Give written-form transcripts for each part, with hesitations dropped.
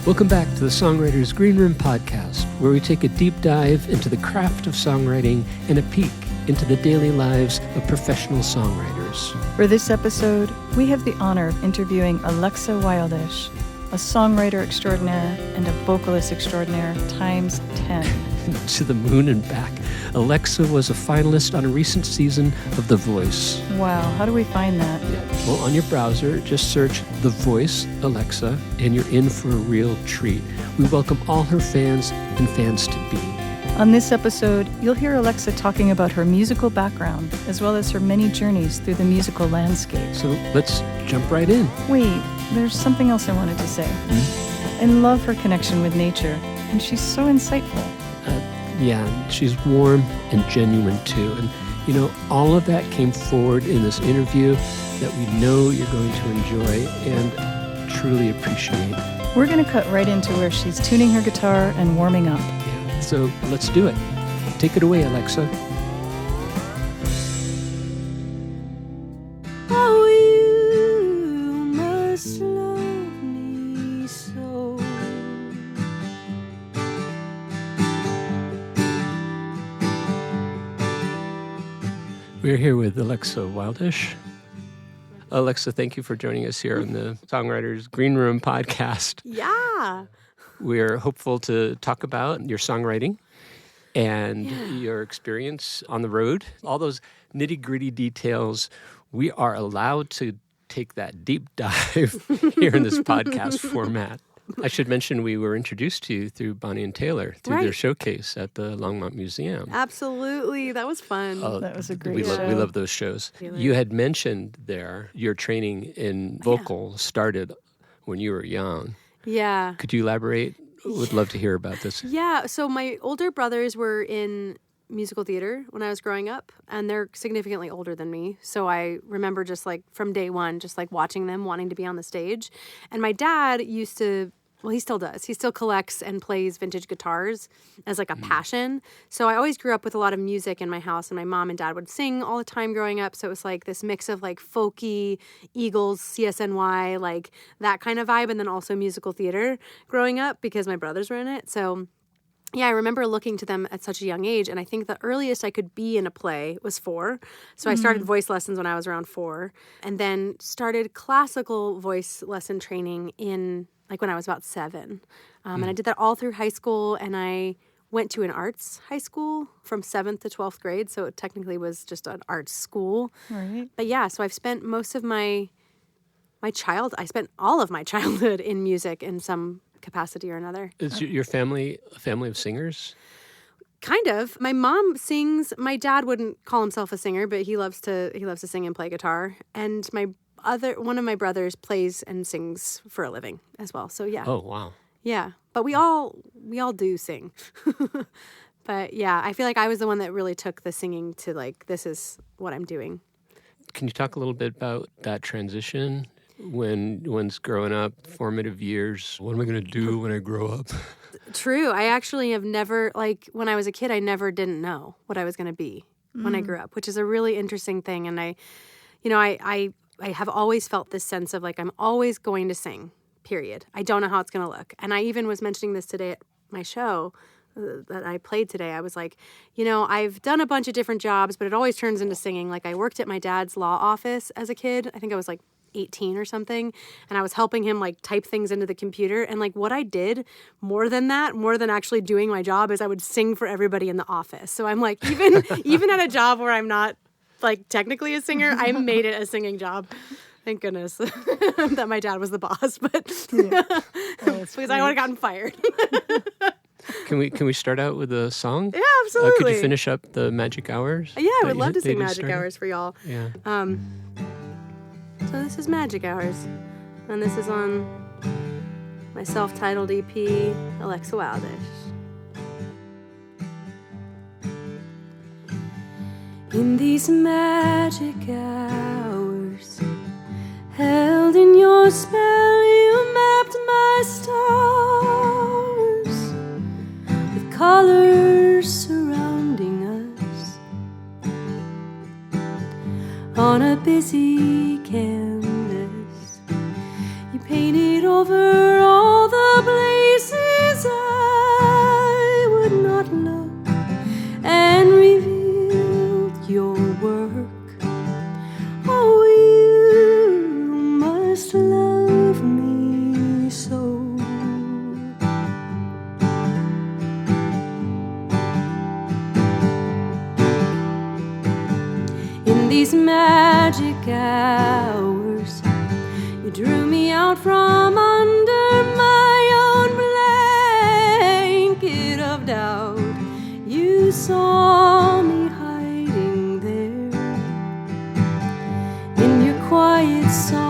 Welcome back to the Songwriter's Green Room podcast, where we take a deep dive into the craft of songwriting and a peek into the daily lives of professional songwriters. For this episode, we have the honor of interviewing Alexa Wildish, a songwriter extraordinaire and a vocalist extraordinaire times 10. To the moon and back. Alexa was a finalist on a recent season of The Voice. Wow, how do we find that? Well, on your browser, just search The Voice Alexa, and you're in for a real treat. We welcome all her fans and fans-to-be. On this episode, you'll hear Alexa talking about her musical background, as well as her many journeys through the musical landscape. So let's jump right in. Wait, there's something else I wanted to say. I love her connection with nature, and she's so insightful. Yeah, she's warm and genuine too. And, you know, all of that came forward in this interview that we know you're going to enjoy and truly appreciate. We're going to cut right into where she's tuning her guitar and warming up. Yeah, so let's do it. Take it away, Alexa. Oh, you must love me so. We're here with Alexa Wildish. Alexa, thank you for joining us here on the Songwriter's Green Room podcast. Yeah. We're hopeful to talk about your songwriting and your experience on the road. All those nitty-gritty details, we are allowed to take that deep dive here in this podcast format. I should mention we were introduced to you through Bonnie and Taylor, through their showcase at the Longmont Museum. Absolutely. That was fun. Oh, That was a great show. show. We love those shows. You had mentioned there your training in vocal started when you were young. Yeah. Could you elaborate? Would love to hear about this. Yeah. So my older brothers were in musical theater when I was growing up, and they're significantly older than me. So I remember just like from day one, just like watching them wanting to be on the stage. And my dad used to, well, he still does. He still collects and plays vintage guitars as like a passion. So I always grew up with a lot of music in my house, and my mom and dad would sing all the time growing up. So it was like this mix of like folky, Eagles, CSNY, like that kind of vibe, and then also musical theater growing up because my brothers were in it. So yeah, I remember looking to them at such a young age, and I think the earliest I could be in a play was 4. So I started voice lessons when I was around 4, and then started classical voice lesson training in like when I was about 7. And I did that all through high school, and I went to an arts high school from 7th to 12th grade, so it technically was just an arts school. Right. But yeah, so I've spent most of I spent all of my childhood in music in some capacity or another. Is your family a family of singers? Kind of. My mom sings. My dad wouldn't call himself a singer, but he loves to sing and play guitar. And one of my brothers plays and sings for a living as well. So yeah. Oh, wow. Yeah. But we all do sing. But yeah, I feel like I was the one that really took the singing to like, this is what I'm doing. Can you talk a little bit about that transition? When one's growing up, formative years, what am I going to do when I grow up? True. I actually have never, like, when I was a kid, I never didn't know what I was going to be when I grew up, which is a really interesting thing. And I have always felt this sense of, like, I'm always going to sing, period. I don't know how it's going to look. And I even was mentioning this today at my show that I played today. I was like, you know, I've done a bunch of different jobs, but it always turns into singing. Like, I worked at my dad's law office as a kid. I think I was, like, 18 or something, and I was helping him like type things into the computer, and like what I did more than actually doing my job is I would sing for everybody in the office. So I'm like, even at a job where I'm not like technically a singer, I made it a singing job. Thank goodness that my dad was the boss, but because I would have gotten fired. Can we start out with a song? Yeah, absolutely. Could you finish up the Magic Hours? Yeah, I would love to sing Magic Hours for y'all. Yeah. So this is Magic Hours, and this is on my self-titled EP, Alexa Wildish. In these magic hours, held in your spell, you mapped my stars with colors surrounding us on a busy canvas. You painted over all the blazing magic hours, you drew me out from under my own blanket of doubt. You saw me hiding there in your quiet song.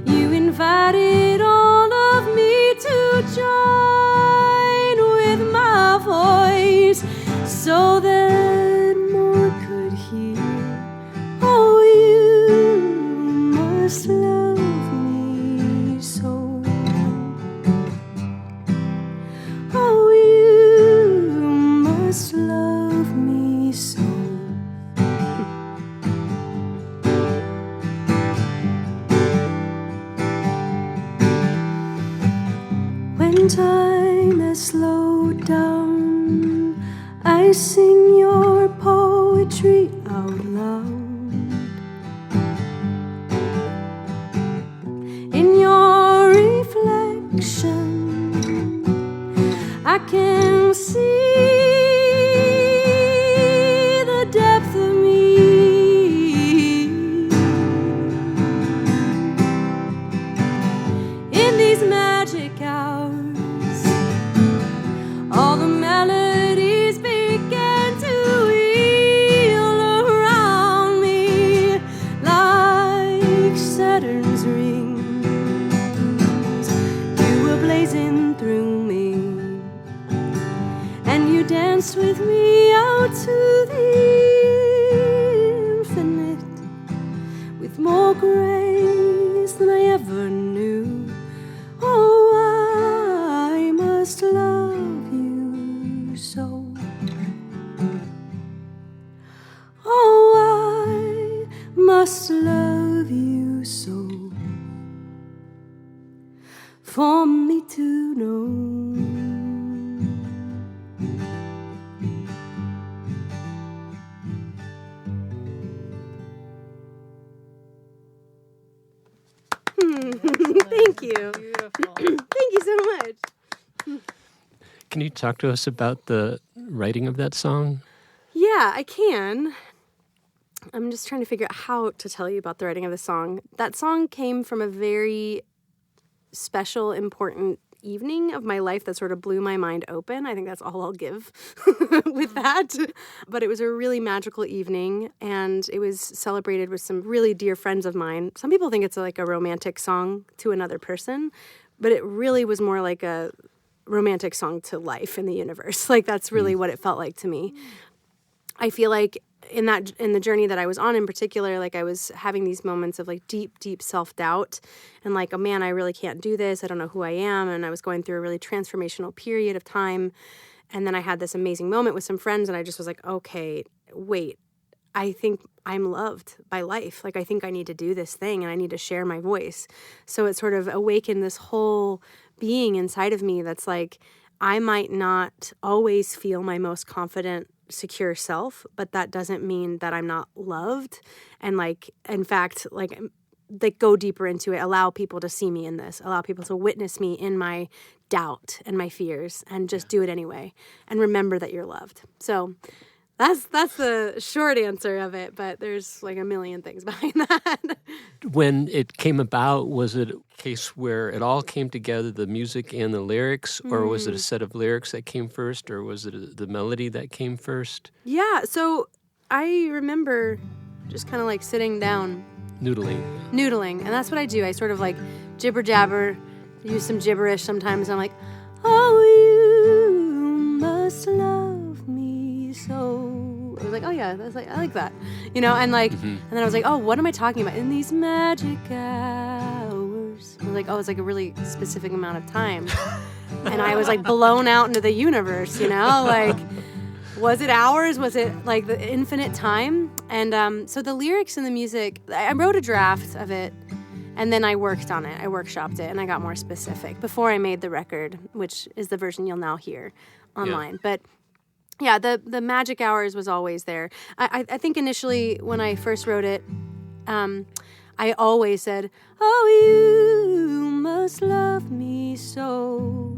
You invited all of me to join with my voice so that more could hear. Oh, you must love me so. Oh, you must love me so. When time has slowed down, I sing your poetry out loud. In your reflection, I can see the depth of me. In these magic hours, all the melodies began to wheel around me like Saturn's rings. You were blazing through me, and you danced with me out to the infinite with more grace than I ever knew. Oh, I must love you so. Oh, I must love you so for me to know. Thank you. Beautiful. Thank you so much. Can you talk to us about the writing of that song? Yeah, I can. I'm just trying to figure out how to tell you about the writing of the song. That song came from a very special, important evening of my life that sort of blew my mind open. I think that's all I'll give with that. But it was a really magical evening, and it was celebrated with some really dear friends of mine. Some people think it's like a romantic song to another person, but it really was more like a romantic song to life in the universe. Like, that's really what it felt like to me. I feel like in the journey that I was on in particular, like I was having these moments of like deep self-doubt and like, oh man, I really can't do this. I don't know who I am. And I was going through a really transformational period of time. And then I had this amazing moment with some friends, and I just was like, okay, wait, I think I'm loved by life. Like, I think I need to do this thing and I need to share my voice. So it sort of awakened this whole being inside of me that's like, I might not always feel my most confident, secure self, but that doesn't mean that I'm not loved. And like, in fact, like go deeper into it, allow people to see me in this, allow people to witness me in my doubt and my fears, and just do it anyway. And remember that you're loved. So that's the short answer of it, but there's like a million things behind that. When it came about, was it a case where it all came together, the music and the lyrics, or was it a set of lyrics that came first, or was it the melody that came first? Yeah, so I remember just kind of like sitting down. Noodling. And that's what I do. I sort of like jibber jabber, use some gibberish sometimes. I'm like, oh, you must love me so. I was like, oh yeah, that's like, I like that, you know. And like, and then I was like, oh, what am I talking about? In these magic hours. I was like, oh, it's like a really specific amount of time. And I was like blown out into the universe, you know, like. Was it hours? Was it like the infinite time? And so the lyrics and the music, I wrote a draft of it, and then I worked on it. I workshopped it, and I got more specific before I made the record, which is the version you'll now hear online. Yeah. But yeah, the magic hours was always there. I think initially when I first wrote it, I always said, oh, you must love me so,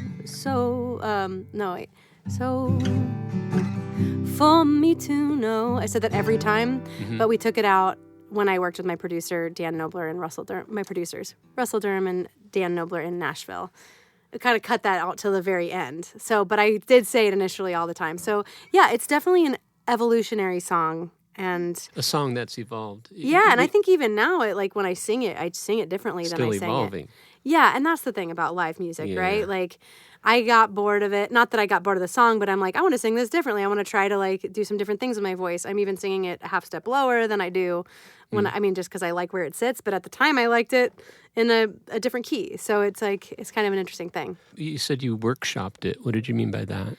for me to know. I said that every time, but we took it out when I worked with my producer, Dan Nobler, and Russell Durham, my producers, Russell Durham and Dan Nobler in Nashville. I kind of cut that out till the very end. So, but I did say it initially all the time. So, yeah, it's definitely an evolutionary song. And a song that's evolved. Yeah, and I think even now, like when I sing it differently than I sang evolving. It. Yeah, and that's the thing about live music, right? Like, I got bored of it. Not that I got bored of the song, but I'm like, I want to sing this differently. I want to try to like do some different things with my voice. I'm even singing it a half step lower than I do when just because I like where it sits. But at the time, I liked it in a different key. So it's like it's kind of an interesting thing. You said you workshopped it. What did you mean by that?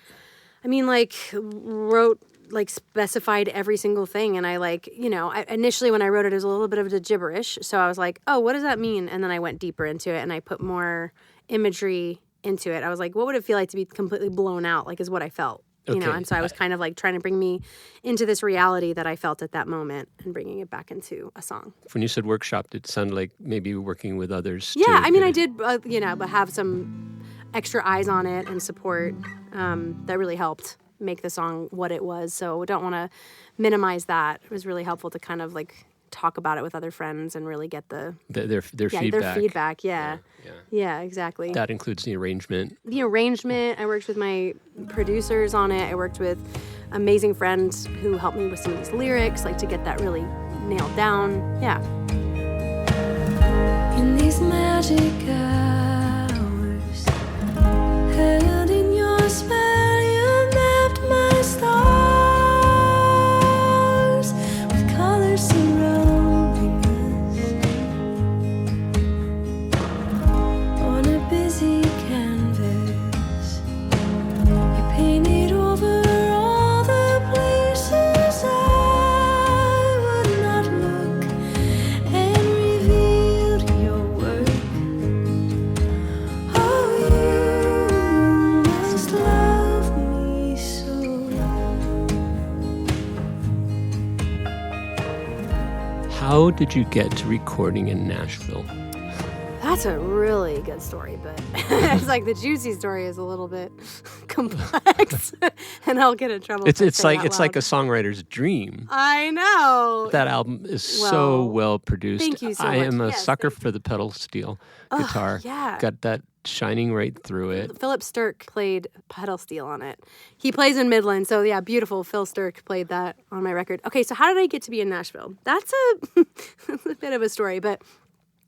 I mean, like wrote. Like specified every single thing, and I like, initially when I wrote it was a little bit of a gibberish, so I was like, oh, what does that mean? And then I went deeper into it and I put more imagery into it. I was like, what would it feel like to be completely blown out, like is what I felt, and so I was kind of like trying to bring me into this reality that I felt at that moment and bringing it back into a song. When you said workshopped, it sounded like maybe you were working with others. Yeah, I mean, I did, but have some extra eyes on it and support that really helped make the song what it was. So don't want to minimize that. It was really helpful to kind of like talk about it with other friends and really get their feedback. Their feedback, yeah, exactly. That includes the arrangement. I worked with my producers on it. I worked with amazing friends who helped me with some of these lyrics, like to get that really nailed down. Yeah. In these magic hours, held in your spell, my stars with colors surrounding us on a busy canvas. You painted over all the places I would not look and revealed your work. Oh, you must love me so. How did you get to recording in Nashville? That's a really good story, but it's like the juicy story is a little bit complex, and I'll get in trouble. It's like a songwriter's dream. I know. That album is so well produced. Thank you so I much. am a sucker for the pedal steel guitar. Yeah. Got that shining right through it. Philip Sturck played pedal steel on it. He plays in Midland, so yeah, beautiful. Phil Sturck played that on my record. Okay, so how did I get to be in Nashville? That's a bit of a story, but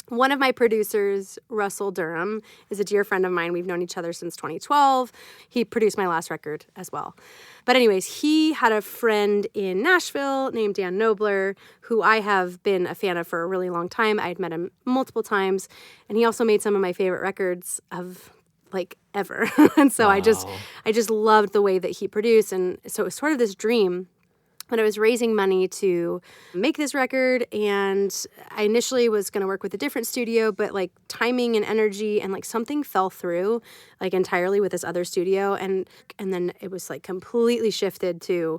one of my producers, Russell Durham, is a dear friend of mine. We've known each other since 2012. He produced my last record as well. But anyways, he had a friend in Nashville named Dan Nobler, who I have been a fan of for a really long time. I'd met him multiple times, and he also made some of my favorite records of like ever. And so I just loved the way that he produced, and so it was sort of this dream. But I was raising money to make this record, and I initially was going to work with a different studio, but like timing and energy and like something fell through like entirely with this other studio, and then it was like completely shifted to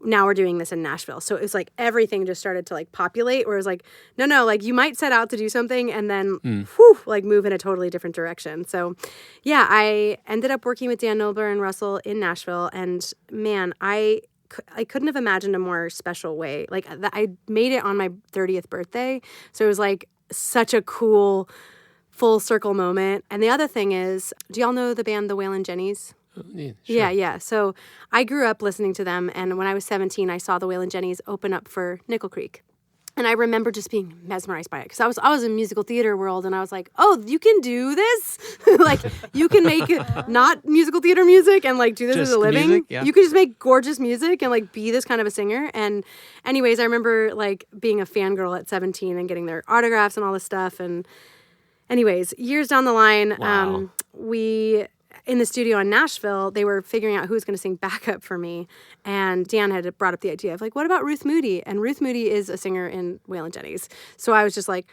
now we're doing this in Nashville. So it was like everything just started to like populate, where it was like, no, like you might set out to do something and then like move in a totally different direction. So yeah, I ended up working with Dan Nobler and Russell in Nashville, and man, I couldn't have imagined a more special way. Like I made it on my 30th birthday. So it was like such a cool full circle moment. And the other thing is, do y'all know the band The Waylon Jennys? Yeah, sure. Yeah. So I grew up listening to them. And when I was 17, I saw The Waylon Jennys open up for Nickel Creek. And I remember just being mesmerized by it, because I was in musical theater world, and I was like, oh, you can do this? Like, you can make not musical theater music and like do this as a living. Music, yeah. You can just make gorgeous music and like be this kind of a singer. And anyways, I remember like being a fangirl at 17 and getting their autographs and all this stuff. And anyways, years down the line, we in the studio in Nashville, they were figuring out who was going to sing backup for me. And Dan had brought up the idea of like, what about Ruth Moody? And Ruth Moody is a singer in Waylon Jennys. So I was just like,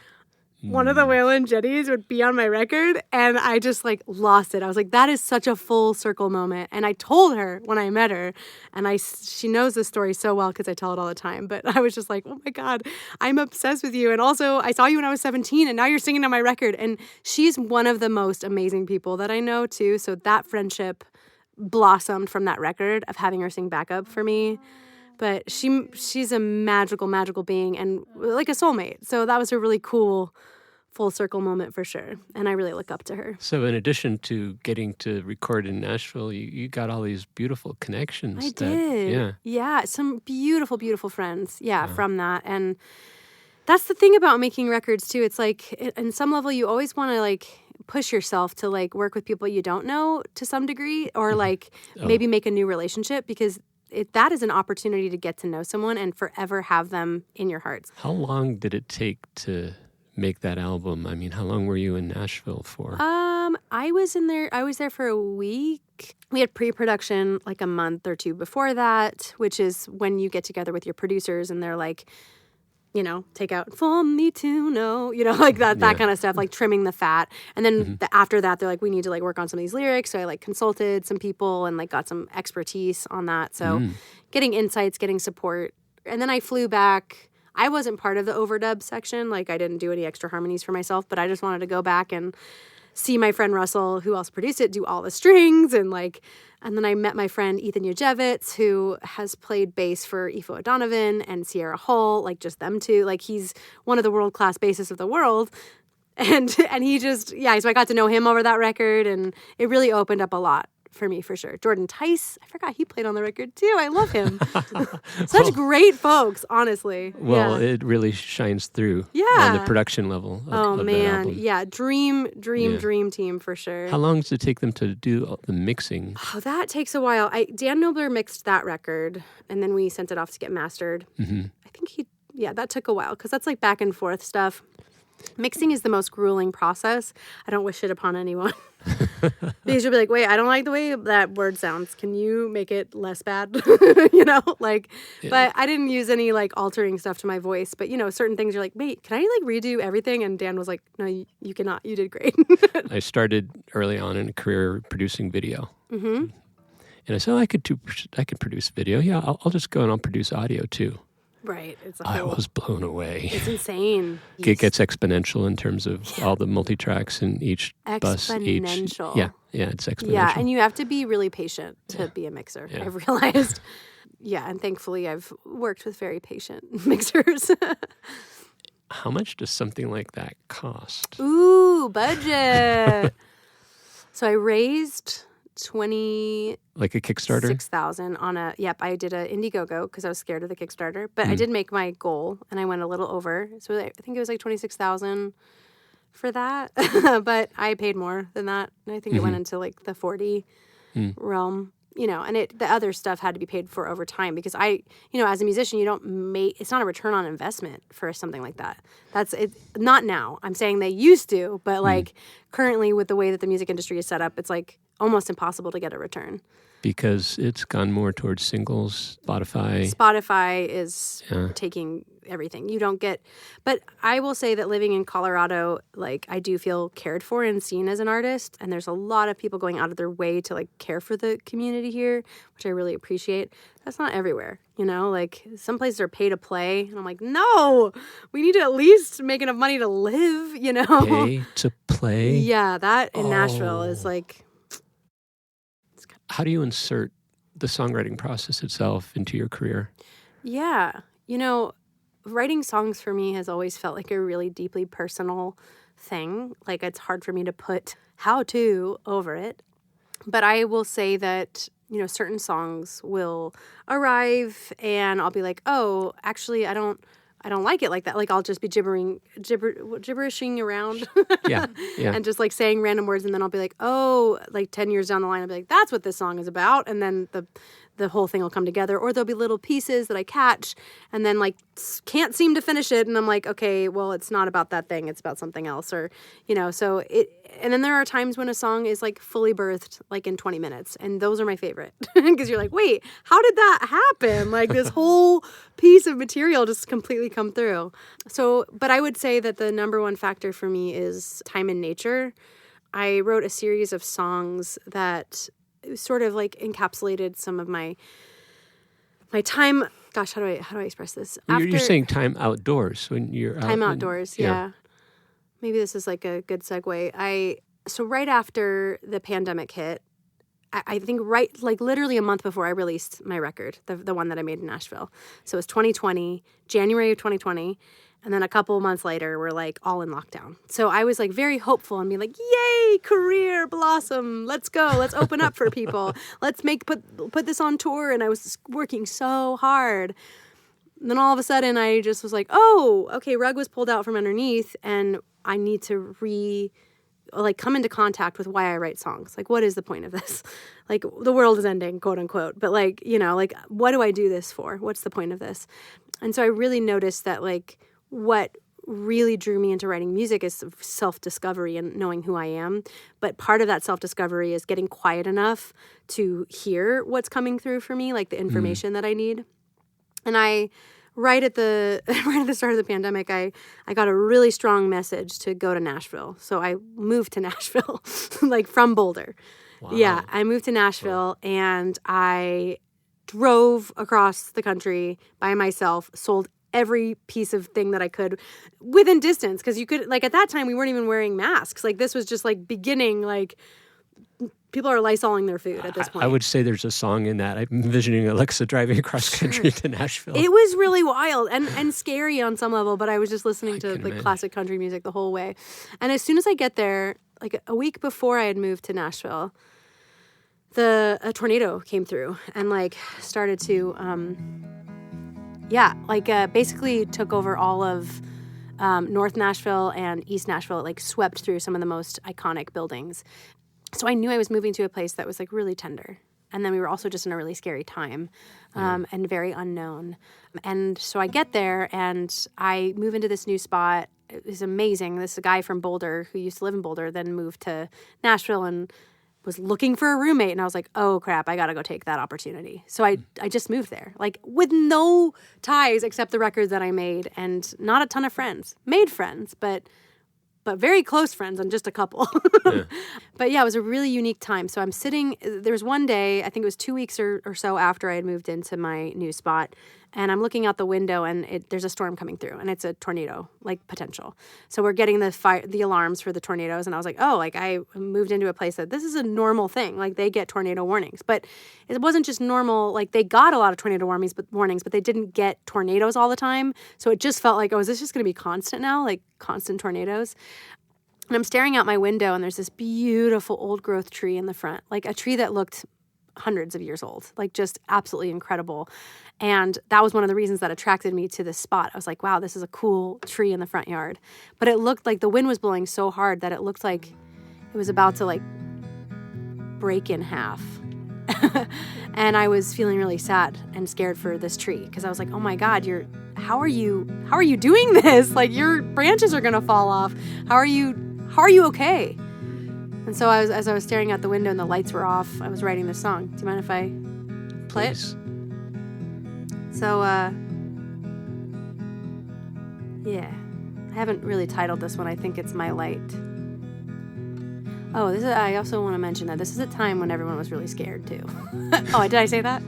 one of the Waylon Jennys would be on my record. And I just like lost it. I was like, that is such a full circle moment. And I told her when I met her, and she knows this story so well because I tell it all the time. But I was just like, oh my God, I'm obsessed with you. And also I saw you when I was 17 and now you're singing on my record. And she's one of the most amazing people that I know too. So that friendship blossomed from that record of having her sing backup for me. But she's a magical being and like a soulmate. So that was a really cool full circle moment for sure. And I really look up to her. So in addition to getting to record in Nashville, you got all these beautiful connections. I did. Yeah. Yeah. Some beautiful friends. Yeah. From that. And that's the thing about making records too. It's like, in some level, you always want to like push yourself to like work with people you don't know to some degree, or like maybe make a new relationship, because that is an opportunity to get to know someone and forever have them in your hearts. How long did it take to make that album? I mean, how long were you in Nashville for? I was there for a week. We had pre-production like a month or two before that, which is when you get together with your producers and they're like, you know, take out "for me to know," you know, like that kind of stuff, like trimming the fat. And then after that, they're like, we need to like work on some of these lyrics. So I like consulted some people and like got some expertise on that. So getting insights, getting support. And then I flew back. I wasn't part of the overdub section. Like I didn't do any extra harmonies for myself, but I just wanted to go back and see my friend Russell, who also produced it, do all the strings. And then I met my friend Ethan Yujevitz, who has played bass for Ifo O'Donovan and Sierra Hull, like just them two. Like he's one of the world-class bassists of the world. And he just, so I got to know him over that record, and it really opened up a lot for me, for sure. Jordan Tice, I forgot he played on the record too. I love him. Such great folks, honestly. Well, it really shines through on the production level of that album. Yeah, dream team for sure. How long does it take them to do the mixing? Oh, that takes a while. Dan Nobler mixed that record, and then we sent it off to get mastered. I think that took a while, because that's like back and forth stuff. Mixing is the most grueling process. I don't wish it upon anyone. Because you'll be like, wait, I don't like the way that word sounds. Can you make it less bad? You know, like, but I didn't use any like altering stuff to my voice. But, you know, certain things you're like, wait, can I like redo everything? And Dan was like, no, you cannot. You did great. I started early on in a career producing video. And I said, I could produce video. Yeah, I'll just go and I'll produce audio too. Right. I was blown away. It's insane. It gets exponential in terms of all the multi-tracks in each bus. Exponential. Yeah, it's exponential. Yeah, and you have to be really patient to be a mixer, I've realized. Yeah, and thankfully I've worked with very patient mixers. How much does something like that cost? Ooh, budget. So I raised like a Kickstarter? 6,000 on a, I did a Indiegogo because I was scared of the Kickstarter, but I did make my goal and I went a little over. So I think it was like 26,000 for that, but I paid more than that. And I think it went into like the 40 realm, you know, and the other stuff had to be paid for over time, because as a musician, it's not a return on investment for something like that. That's it. Not now. I'm saying they used to, but like currently with the way that the music industry is set up, it's like almost impossible to get a return. Because it's gone more towards singles, Spotify. Spotify is taking everything. You don't get, but I will say that living in Colorado, like I do feel cared for and seen as an artist. And there's a lot of people going out of their way to like care for the community here, which I really appreciate. That's not everywhere, you know, like some places are pay to play. And I'm like, no, we need to at least make enough money to live, you know? Pay to play? Yeah, that in Nashville is like. How do you insert the songwriting process itself into your career? Yeah. You know, writing songs for me has always felt like a really deeply personal thing. Like it's hard for me to put how to over it. But I will say that, you know, certain songs will arrive and I'll be like, oh, actually, I don't like it like that. Like I'll just be gibberishing around. Yeah. And just like saying random words, and then I'll be like, oh, like 10 years down the line, I'll be like, that's what this song is about. And then the whole thing will come together. Or there'll be little pieces that I catch and then like can't seem to finish it. And I'm like, okay, well, it's not about that thing. It's about something else. Or, you know, and then there are times when a song is like fully birthed like in 20 minutes. And those are my favorite because you're like, wait, how did that happen? Like this whole piece of material just completely come through. So, but I would say that the number one factor for me is time in nature. I wrote a series of songs that sort of like encapsulated some of my time. Gosh, how do I express this? You're saying time outdoors when you're time outdoors. Yeah. Maybe this is like a good segue. So right after the pandemic hit, I think literally a month before I released my record, the one that I made in Nashville. So it was 2020, January of 2020. And then a couple months later, we're like all in lockdown. So I was like very hopeful and being like, yay, career blossom. Let's go. Let's open up for people. Let's put this on tour. And I was working so hard. And then all of a sudden I just was like, oh, okay, rug was pulled out from underneath and I need to come into contact with why I write songs. Like, what is the point of this? Like, the world is ending, quote unquote. But what do I do this for? What's the point of this? And so I really noticed that what really drew me into writing music is self-discovery and knowing who I am. But part of that self-discovery is getting quiet enough to hear what's coming through for me, like the information that I need. And right at the start of the pandemic, I got a really strong message to go to Nashville. So I moved to Nashville, from Boulder. Wow. Yeah, I moved to Nashville and I drove across the country by myself, sold every piece of thing that I could within distance. Because you could, at that time, we weren't even wearing masks. This was just beginning, people are Lysoling their food at this point. I would say there's a song in that. I'm envisioning Alexa driving across country to Nashville. It was really wild and scary on some level, but I was just listening to classic country music the whole way. And as soon as I get there, a week before I had moved to Nashville, a tornado came through and started to basically took over all of North Nashville and East Nashville. It swept through some of the most iconic buildings. So I knew I was moving to a place that was really tender. And then we were also just in a really scary time and very unknown. And so I get there and I move into this new spot. It was amazing. This guy from Boulder who used to live in Boulder then moved to Nashville and was looking for a roommate. And I was like, oh crap, I got to go take that opportunity. So I just moved there, with no ties except the records that I made and not a ton of friends. Made friends, but very close friends and just a couple. Yeah. But yeah, it was a really unique time. So I'm sitting, there was one day, I think it was 2 weeks or so after I had moved into my new spot, and I'm looking out the window and there's a storm coming through and it's a tornado, potential. So we're getting the alarms for the tornadoes. And I was like, oh, I moved into a place that this is a normal thing. They get tornado warnings, but it wasn't just normal. They got a lot of tornado warnings, but they didn't get tornadoes all the time. So it just felt is this just going to be constant now? Constant tornadoes. And I'm staring out my window and there's this beautiful old growth tree in the front, a tree that looked hundreds of years old, just absolutely incredible. And that was one of the reasons that attracted me to this spot. I was like, wow, this is a cool tree in the front yard. But it looked like the wind was blowing so hard that it looked like it was about to break in half. And I was feeling really sad and scared for this tree because I was like, oh my God, how are you doing this? Your branches are going to fall off. How are you okay? And so as I was staring out the window and the lights were off, I was writing this song. Do you mind if I play it? So, yeah. I haven't really titled this one. I think it's My Light. Oh, I also want to mention that this is a time when everyone was really scared, too. Oh, did I say that?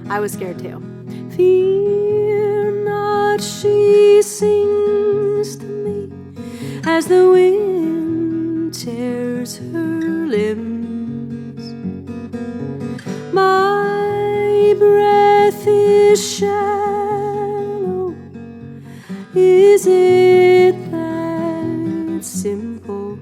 I was scared, too. Fear not, she sings to me as the wind tears her limbs. My breath is shallow. Is it that simple?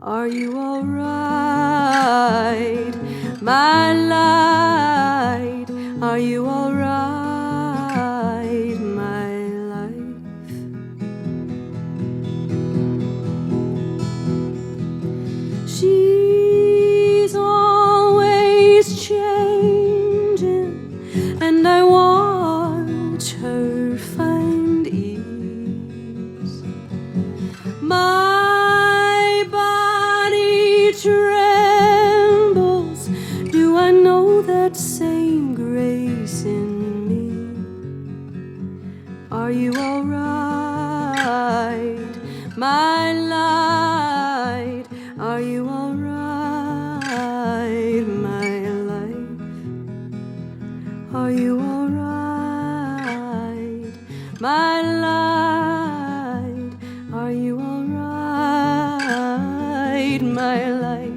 Are you all right, my light? Are you all right, my life? She's always changing, and I watch her find ease. My body trembles. Do I know that same grace in me? Are you all right, my light? Are you all right, my life? Are you all right, my light? Are you all right, my life?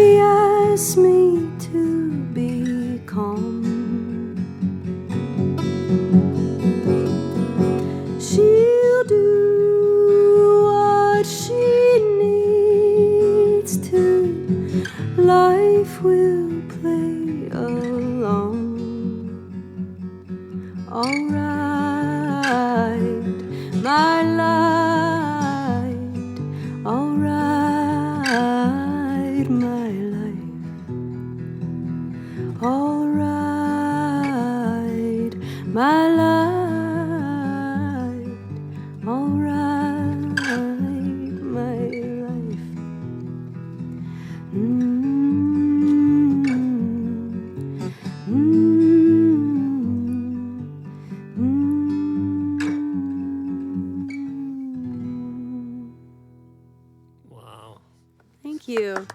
She asked me to be calm. She'll do what she needs to. Life will play along. All right, my light. All right, my life. All right, my light. All right, my life. Wow. Thank you.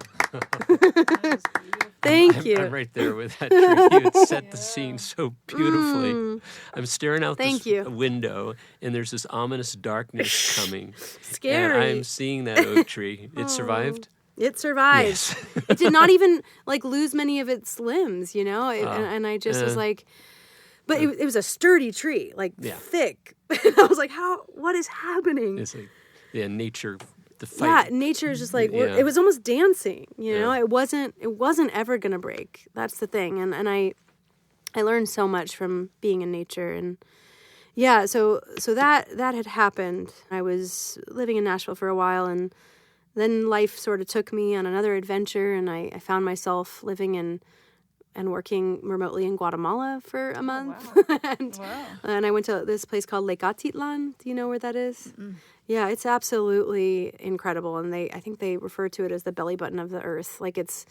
Thank you. I'm right there with that tree. You set the scene so beautifully. I'm staring out Thank this you. window, and there's this ominous darkness coming. Scary. And I'm seeing that oak tree. It survived? It survived. Yes. It did not even like lose many of its limbs, you know? And I just was like, but it was a sturdy tree, like thick. And I was like, what is happening? It's like, nature, the fight. Yeah, nature is just like, it was almost dancing, you know? It wasn't ever going to break. That's the thing. And I learned so much from being in nature. And yeah, so that had happened. I was living in Nashville for a while, and then life sort of took me on another adventure, and I found myself living and working remotely in Guatemala for a month. And I went to this place called Lake Atitlan. Do you know where that is? Mm-mm. Yeah, it's absolutely incredible, and I think they refer to it as the belly button of the earth. Like it's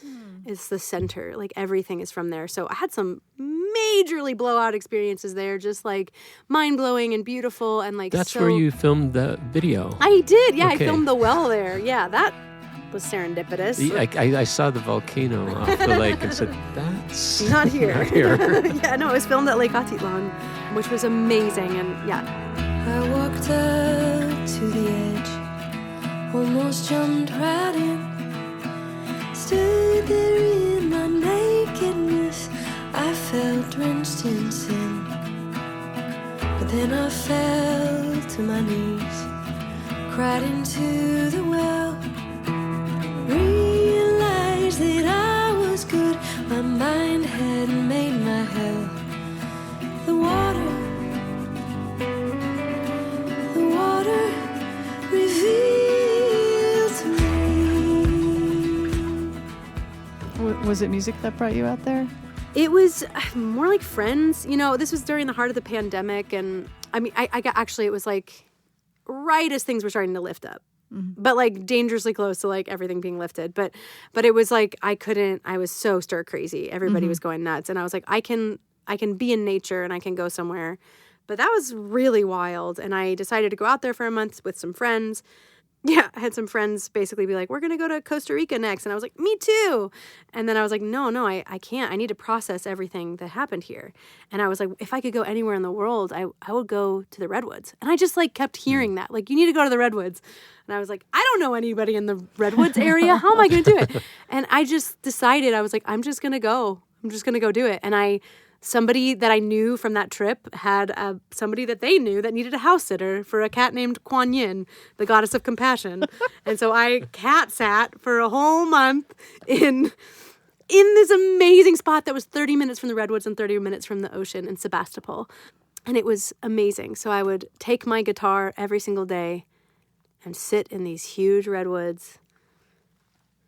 the center. Like everything is from there. So I had some majorly blowout experiences there, just like mind blowing and beautiful, and like that's where you filmed the video. I did, yeah. Okay. I filmed the well there. Yeah, that was serendipitous. I saw the volcano off the lake and said, "That's not here." Not here. Yeah, no, it was filmed at Lake Atitlan, which was amazing, and yeah. I walked up to the edge, almost jumped right in, stood there in my nakedness. I felt drenched in sin, but then I fell to my knees, cried into the well, realized that I was good. My mind had made my hell. The water revealed to me. Was it music that brought you out there? It was more like friends. You know, this was during the heart of the pandemic, and I mean, I got actually, it was like right as things were starting to lift up, but like dangerously close to like everything being lifted. But it was like I was so stir crazy. Everybody was going nuts, and I was like, I can be in nature and I can go somewhere. But that was really wild, and I decided to go out there for a month with some friends. Yeah, I had some friends basically be like, we're going to go to Costa Rica next. And I was like, me too. And then I was like, no, I can't. I need to process everything that happened here. And I was like, if I could go anywhere in the world, I would go to the Redwoods. And I just like kept hearing that. Like, you need to go to the Redwoods. And I was like, I don't know anybody in the Redwoods area. How am I going to do it? And I just decided, I was like, I'm just going to go. I'm just going to go do it. And somebody that I knew from that trip had somebody that they knew that needed a house sitter for a cat named Kuan Yin, the goddess of compassion. And so I cat sat for a whole month in this amazing spot that was 30 minutes from the Redwoods and 30 minutes from the ocean in Sebastopol. And it was amazing. So I would take my guitar every single day and sit in these huge redwoods.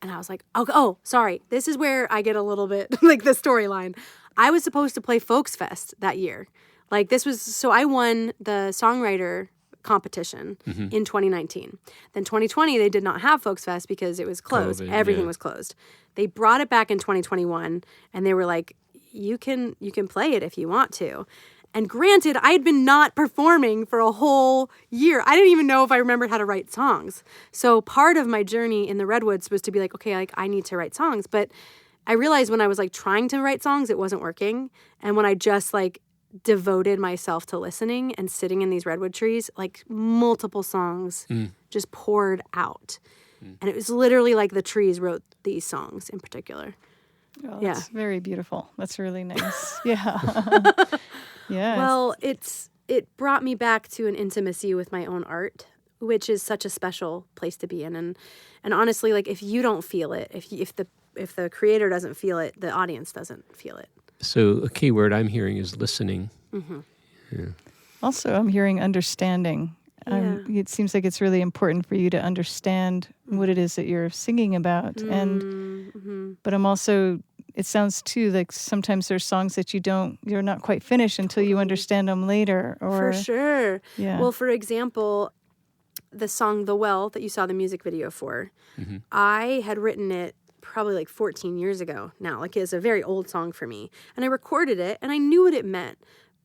And I was like, oh, sorry. This is where I get a little bit like the storyline. I was supposed to play Folks Fest that year. Like so I won the songwriter competition in 2019. Then 2020, they did not have Folks Fest because it was closed. COVID, Everything was closed. They brought it back in 2021, and they were like, you can play it if you want to. And granted, I had been not performing for a whole year. I didn't even know if I remembered how to write songs. So part of my journey in the Redwoods was to be like, okay, like I need to write songs. But I realized when I was like trying to write songs, it wasn't working. And when I just like devoted myself to listening and sitting in these redwood trees, like multiple songs just poured out. And it was literally like the trees wrote these songs in particular. Oh, Yeah. that's very beautiful. That's really nice. Yeah. Yeah. Well, it brought me back to an intimacy with my own art, which is such a special place to be in. And honestly, like if you don't feel it, if the creator doesn't feel it, the audience doesn't feel it. So a key word I'm hearing is listening. Yeah. Also, I'm hearing understanding. It seems like it's really important for you to understand what it is that you're singing about. But I'm also, it sounds too like sometimes there's songs that you're not quite finished until you understand them later. Or, For sure. Yeah. Well, for example, the song The Well that you saw the music video for, I had written it probably like 14 years ago now. Like it's a very old song for me. And I recorded it and I knew what it meant.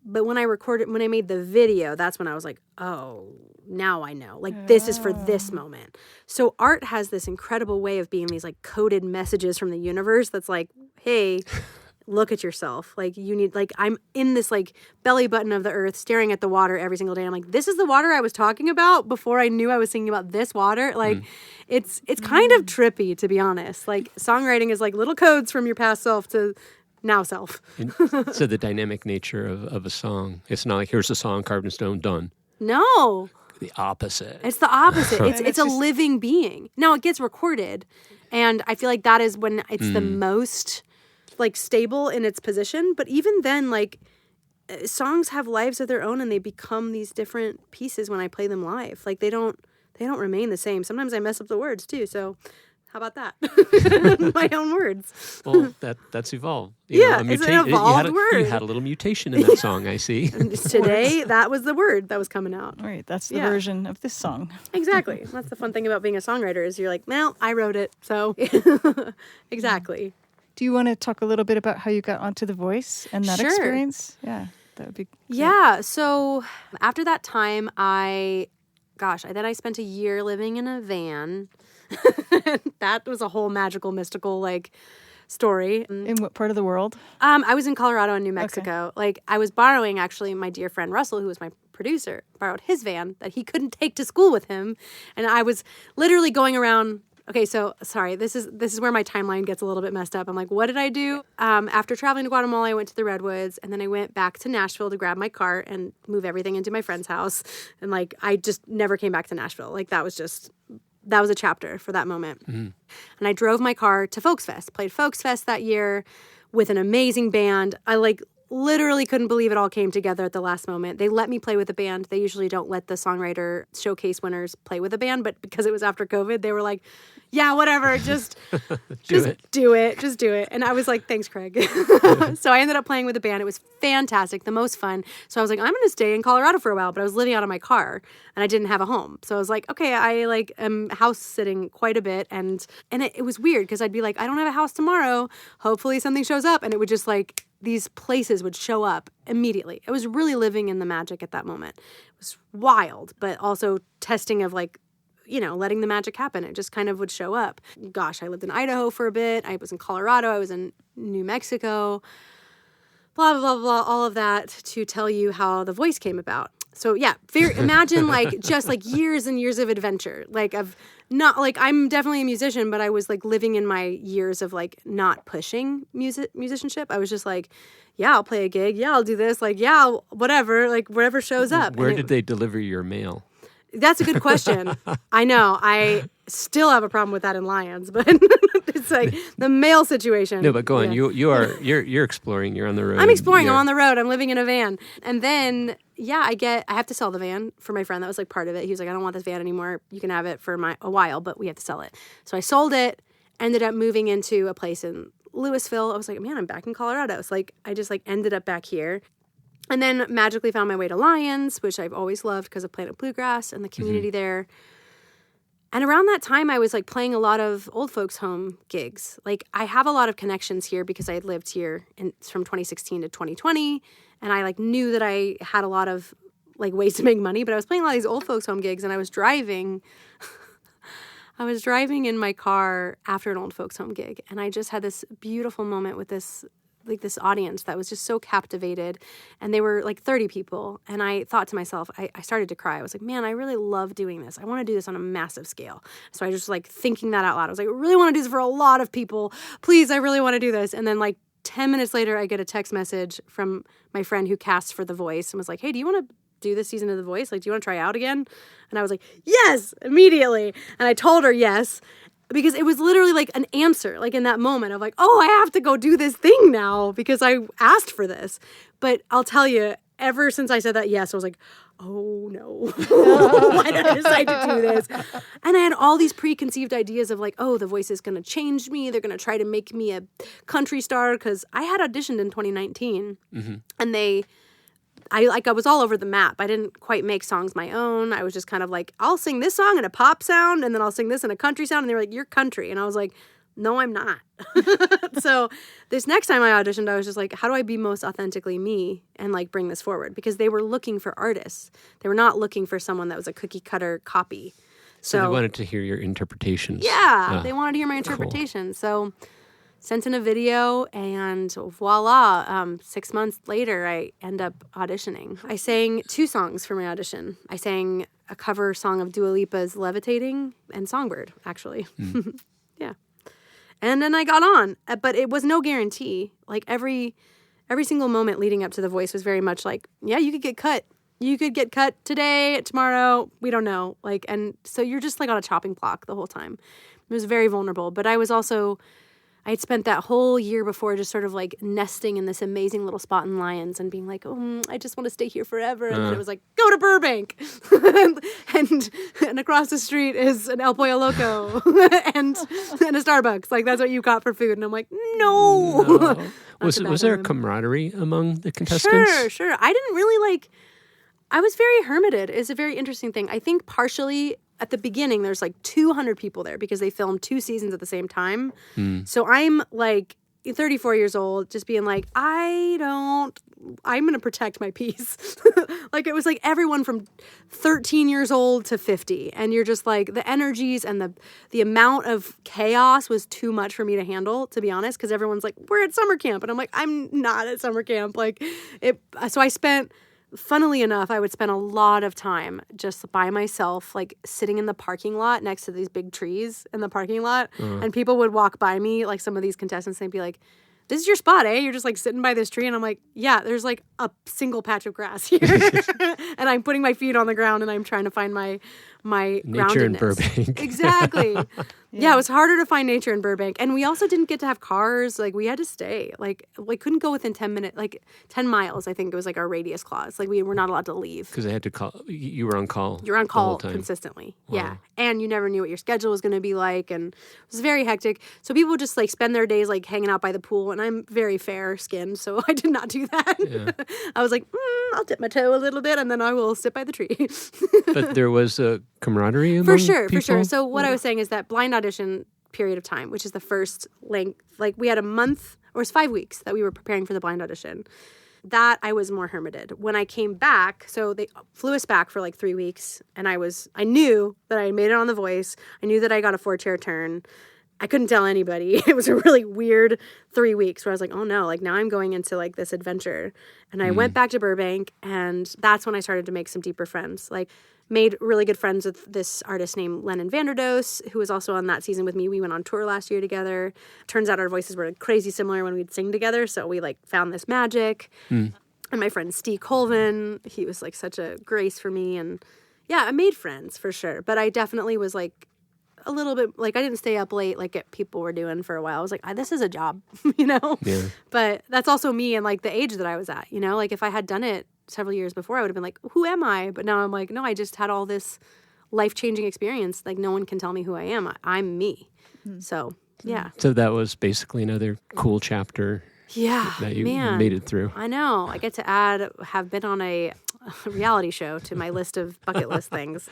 But when I made the video, that's when I was like, oh, now I know. Like, this is for this moment. So art has this incredible way of being these, like, coded messages from the universe that's like, hey, look at yourself. Like, you need, like, I'm in this, like, belly button of the earth staring at the water every single day. I'm like, this is the water I was talking about before I knew I was singing about this water. Like, it's kind of trippy, to be honest. Like, songwriting is like little codes from your past self to now self. So the dynamic nature of a song, it's not like here's a song carved in stone, done. No. The opposite. It's the opposite. It's a living being. Now it gets recorded, and I feel like that is when it's the most like stable in its position. But even then, like songs have lives of their own, and they become these different pieces when I play them live. Like they don't remain the same. Sometimes I mess up the words too. So how about that? My own words. Well, that's evolved. It's an evolved word. You had a little mutation in that song, I see. And today, that was the word that was coming out. All right, that's the version of this song. Exactly. That's the fun thing about being a songwriter is you're like, well, I wrote it, so exactly. Do you want to talk a little bit about how you got onto The Voice and that experience? Yeah, that would be great. Yeah, so after that time, I spent a year living in a van. That was a whole magical, mystical, like, story. In what part of the world? I was in Colorado and New Mexico. Okay. Like, I was borrowing, actually, my dear friend Russell, who was my producer, borrowed his van that he couldn't take to school with him. And I was literally going around. Okay, so, sorry, this is where my timeline gets a little bit messed up. I'm like, what did I do? After traveling to Guatemala, I went to the redwoods, and then I went back to Nashville to grab my cart and move everything into my friend's house. And, like, I just never came back to Nashville. Like, that was a chapter for that moment. Mm-hmm. And I drove my car to Folks Fest, played Folks Fest that year with an amazing band. I literally couldn't believe it all came together at the last moment. They let me play with a band. They usually don't let the songwriter showcase winners play with a band, but because it was after COVID, they were like, yeah, whatever, just do it. And I was like, thanks, Craig. So I ended up playing with a band. It was fantastic, the most fun. So I was like, I'm going to stay in Colorado for a while, but I was living out of my car and I didn't have a home. So I was like, okay, I am house sitting quite a bit. And it was weird because I'd be like, I don't have a house tomorrow. Hopefully something shows up. And it would just like, these places would show up immediately. I was really living in the magic at that moment. It was wild, but also testing of like, letting the magic happen. It just kind of would show up. Gosh, I lived in Idaho for a bit. I was in Colorado. I was in New Mexico. Blah, blah, blah, all of that to tell you how The Voice came about. So yeah, imagine like just like years and years of adventure. Like I'm definitely a musician, but I was like living in my years of like not pushing musicianship. I was just like, yeah, I'll play a gig. Yeah, I'll do this. Like, yeah, whatever. Like whatever shows up. Where did they deliver your mail? That's a good question. I know. I still have a problem with that in Lions, but it's like the mail situation. No, but go on. Yeah. You're exploring. You're on the road. I'm exploring. I'm on the road. I'm living in a van. And then, I have to sell the van for my friend. That was like part of it. He was like, I don't want this van anymore. You can have it for a while, but we have to sell it. So I sold it, ended up moving into a place in Louisville. I was like, man, I'm back in Colorado. It's like, I just like ended up back here. And then magically found my way to Lions, which I've always loved because of Planet Bluegrass and the community there. And around that time, I was like playing a lot of old folks' home gigs. Like I have a lot of connections here because I had lived here from 2016 to 2020. And I like knew that I had a lot of like ways to make money, but I was playing a lot of these old folks' home gigs and I was driving. I was driving in my car after an old folks' home gig. And I just had this beautiful moment with this this audience that was just so captivated, and they were like 30 people. And I thought to myself, I started to cry. I was like, man, I really love doing this. I want to do this on a massive scale. So I just like thinking that out loud. I was like, I really want to do this for a lot of people. Please, I really want to do this. And then like 10 minutes later, I get a text message from my friend who casts for The Voice and was like, hey, do you want to do this season of The Voice? Like, do you want to try out again? And I was like, yes, immediately. And I told her yes. Because it was literally like an answer, like in that moment of like, oh, I have to go do this thing now because I asked for this. But I'll tell you, ever since I said that yes, I was like, oh no, why did I decide to do this? And I had all these preconceived ideas of like, oh, The Voice is going to change me. They're going to try to make me a country star, because I had auditioned in 2019 and I was all over the map. I didn't quite make songs my own. I was just kind of like, I'll sing this song in a pop sound, and then I'll sing this in a country sound. And they were like, you're country. And I was like, no, I'm not. So this next time I auditioned, I was just like, how do I be most authentically me and like bring this forward? Because they were looking for artists. They were not looking for someone that was a cookie cutter copy. So they wanted to hear your interpretations. Yeah, they wanted to hear my interpretation. Cool. So sent in a video, and voila, 6 months later, I end up auditioning. I sang 2 songs for my audition. I sang a cover song of Dua Lipa's Levitating and Songbird, actually. Yeah. And then I got on, but it was no guarantee. Like every single moment leading up to The Voice was very much like, yeah, you could get cut. You could get cut today, tomorrow, we don't know. Like, and so you're just like on a chopping block the whole time. It was very vulnerable, but I had spent that whole year before just sort of like nesting in this amazing little spot in Lyons and being like, oh, I just want to stay here forever. And then it was like, go to Burbank. and across the street is an El Pollo Loco and a Starbucks. Like, that's what you got for food. And I'm like, no. Was there a camaraderie among the contestants? Sure. I didn't really I was very hermited. It's a very interesting thing. I think partially at the beginning, there's like 200 people there because they filmed 2 seasons at the same time. So I'm like 34 years old, just being like, I'm going to protect my peace. Like, it was like everyone from 13 years old to 50. And you're just like, the energies and the amount of chaos was too much for me to handle, to be honest, because everyone's like, we're at summer camp. And I'm like, I'm not at summer camp. So I spent... Funnily enough, I would spend a lot of time just by myself, like sitting in the parking lot next to these big trees in the parking lot. And people would walk by me, like some of these contestants, they'd be like, this is your spot, eh? You're just like sitting by this tree. And I'm like, yeah, there's like a single patch of grass here. And I'm putting my feet on the ground and I'm trying to find my nature in Burbank. Exactly. Yeah, it was harder to find nature in Burbank. And we also didn't get to have cars. Like, we had to stay. Like, we couldn't go within 10 miles, I think it was like our radius clause. Like, we were not allowed to leave. Because they had to call. You were on call. You're on call consistently. Wow. Yeah. And you never knew what your schedule was going to be like. And it was very hectic. So people would just like spend their days like hanging out by the pool. And I'm very fair skinned, so I did not do that. Yeah. I was like, I'll dip my toe a little bit and then I will sit by the tree. But there was a camaraderie among For sure. So what I was saying is that blind audition period of time, which is the first length, like we had a month, or it was 5 weeks that we were preparing for the blind audition, that I was more hermited. When I came back, so they flew us back for like 3 weeks, and I knew that I made it on The Voice. I knew that I got a 4-chair turn. I couldn't tell anybody. It was a really weird 3 weeks where I was like, oh no, like now I'm going into like this adventure. And I went back to Burbank, and that's when I started to make some deeper friends. Like, made really good friends with this artist named Lennon Vanderdoes, who was also on that season with me. We went on tour last year together. Turns out our voices were crazy similar when we'd sing together, so we like found this magic. And my friend Steve Colvin, he was like such a grace for me. And yeah, I made friends for sure. But I definitely was like a little bit, like I didn't stay up late like people were doing for a while. I was like, this is a job, you know? Yeah. But that's also me and like the age that I was at, you know? Like if I had done it several years before, I would have been like, who am I? But now I'm like, no, I just had all this life-changing experience. Like, no one can tell me who I am. I'm me. So, yeah. So that was basically another cool chapter. Yeah, that you made it through. I know. I get to have been on a reality show to my list of bucket list things.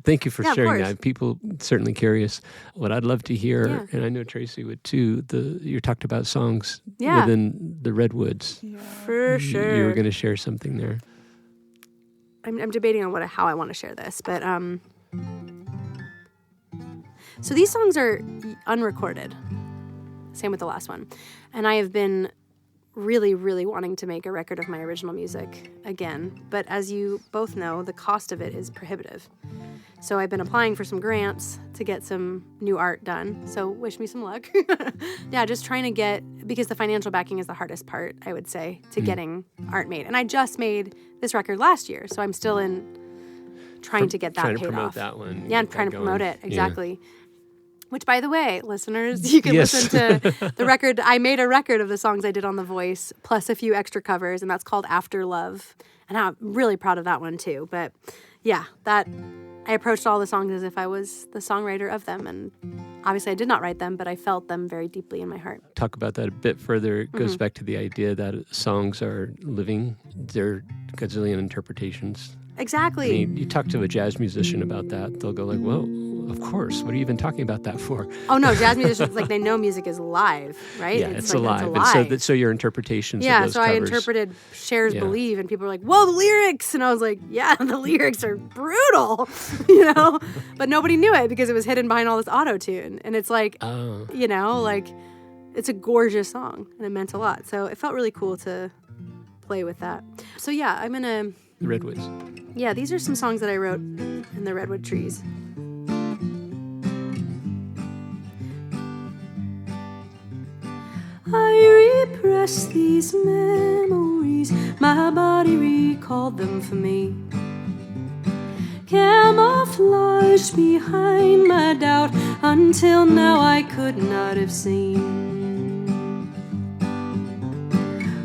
Thank you for sharing that. People certainly curious. What I'd love to hear, and I know Tracy would too, you talked about songs within the redwoods. Yeah. For sure. You were going to share something there. I'm debating on how I want to share this, but so these songs are unrecorded. Same with the last one. And I have been really, really wanting to make a record of my original music again. But as you both know, the cost of it is prohibitive. So I've been applying for some grants to get some new art done. So wish me some luck. Yeah, just trying to get, because the financial backing is the hardest part, I would say, to getting art made. And I just made this record last year, so I'm still trying to get that paid off. Trying to promote that one. Yeah, I'm trying to promote it, exactly. Yeah. Which, by the way, listeners, you can listen to the record. I made a record of the songs I did on The Voice, plus a few extra covers, and that's called After Love. And I'm really proud of that one, too. But, yeah, I approached all the songs as if I was the songwriter of them. And obviously I did not write them, but I felt them very deeply in my heart. Talk about that a bit further. It goes back to the idea that songs are living. They're gazillion interpretations. Exactly. I mean, you talk to a jazz musician about that, they'll go like, well, of course. What are you even talking about that for? Oh, no, jazz musicians, like, they know music is live, right? Yeah, it's alive. And so your interpretations of those covers. I interpreted Cher's Believe, and people were like, whoa, the lyrics! And I was like, yeah, the lyrics are brutal, But nobody knew it because it was hidden behind all this auto-tune. And it's like, like, it's a gorgeous song, and it meant a lot. So it felt really cool to play with that. So yeah, I'm going to... The redwoods. Yeah, these are some songs that I wrote in the redwood trees. I repressed these memories, my body recalled them for me. Camouflaged behind my doubt, until now I could not have seen.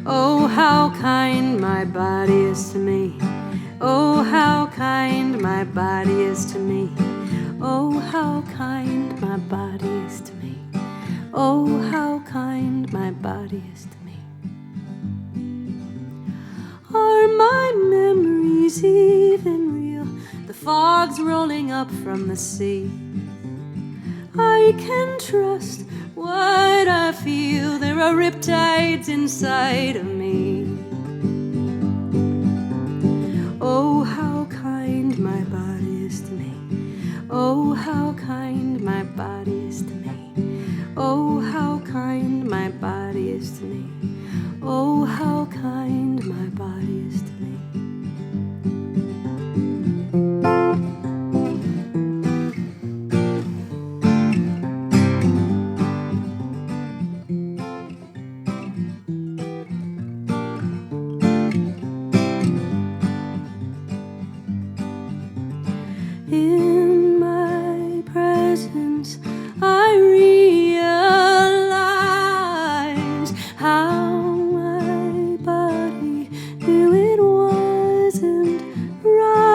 Oh, how kind my body is to me. Oh, how kind my body is to me. Oh, how kind my body is to me. Oh, how kind my body is to me. Are my memories even real? The fog's rolling up from the sea. I can trust what I feel. There are riptides inside of me. Oh, how kind my body is to me. Oh, how kind my body is to me. Oh, how kind my body is to me. Oh, how kind my body is to me. In my presence, I realize how my body knew it wasn't right.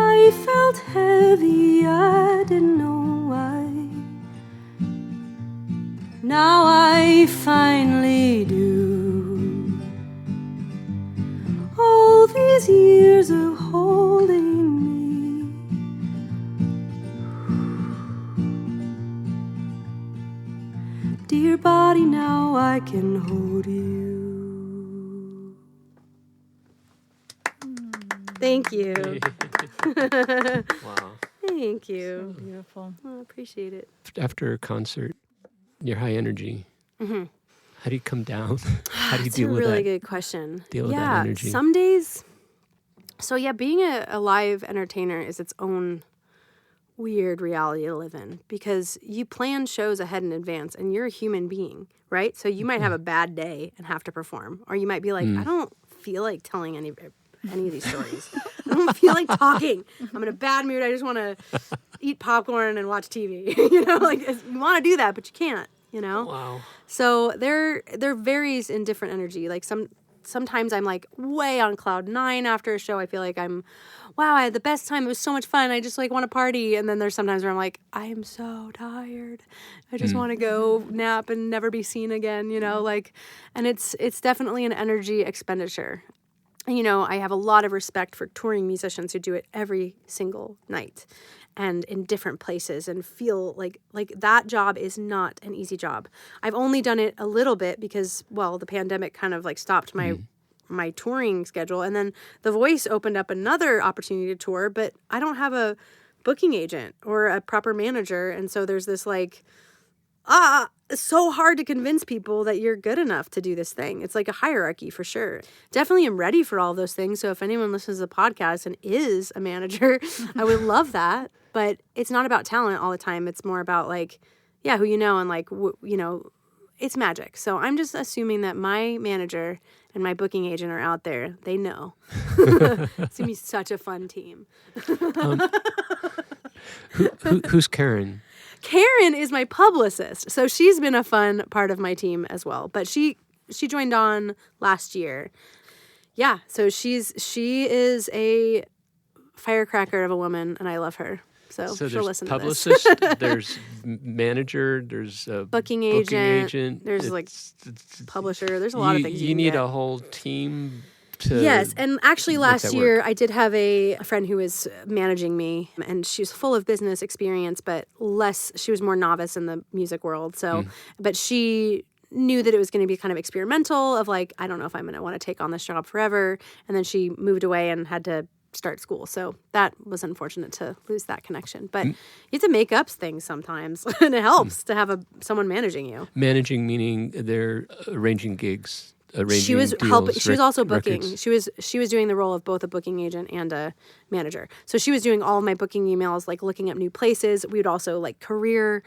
I felt heavy, I didn't know why. Now I finally do. All these years of holding me, dear body, now I can hold you. Thank you. Wow. Thank you. So beautiful. I appreciate it. After a concert, you're high energy. How do you come down? How do you That's deal with that? a really good question. Deal with that energy. Some days. So yeah, being a live entertainer is its own weird reality to live in, because you plan shows ahead in advance and you're a human being, right? So you might have a bad day and have to perform, or you might be like, I don't feel like telling any of these stories. I don't feel like talking. I'm in a bad mood. I just want to eat popcorn and watch TV. You want to do that, but you can't. Wow. So there varies in different energy. Like sometimes I'm like way on cloud 9 after a show. I feel like wow, I had the best time. It was so much fun. I just want to party. And then there's sometimes where I'm like, I am so tired. I just want to go nap and never be seen again. And it's definitely an energy expenditure. you know, I have a lot of respect for touring musicians who do it every single night and in different places and feel like that job is not an easy job. I've only done it a little bit because, well, the pandemic kind of like stopped my touring schedule. And then The Voice opened up another opportunity to tour, but I don't have a booking agent or a proper manager. And so there's this like, it's so hard to convince people that you're good enough to do this thing. It's like a hierarchy for sure. Definitely am ready for all those things. So if anyone listens to the podcast and is a manager, I would love that. But it's not about talent all the time. It's more about like, yeah, who you know and like, you know, it's magic. So I'm just assuming that my manager and my booking agent are out there. They know. It's going to be such a fun team. Who's Karen? Karen is my publicist. So she's been a fun part of my team as well. But she joined on last year. Yeah, so she is a firecracker of a woman, and I love her. So she'll listen to this. There's publicist, there's manager, there's a booking agent. There's like publisher. There's a lot of things you can need get. a whole team. Yes, and actually last year I did have a friend who was managing me, and she was full of business experience, but she was more novice in the music world. So, but she knew that it was going to be kind of experimental of like, I don't know if I'm going to want to take on this job forever. And then she moved away and had to start school. So that was unfortunate to lose that connection. But you have to make up things sometimes, and it helps to have someone managing you. Managing meaning they're arranging gigs. She was helping. She was also booking. Records. She was doing the role of both a booking agent and a manager. So she was doing all of my booking emails, like looking up new places. We would also like career.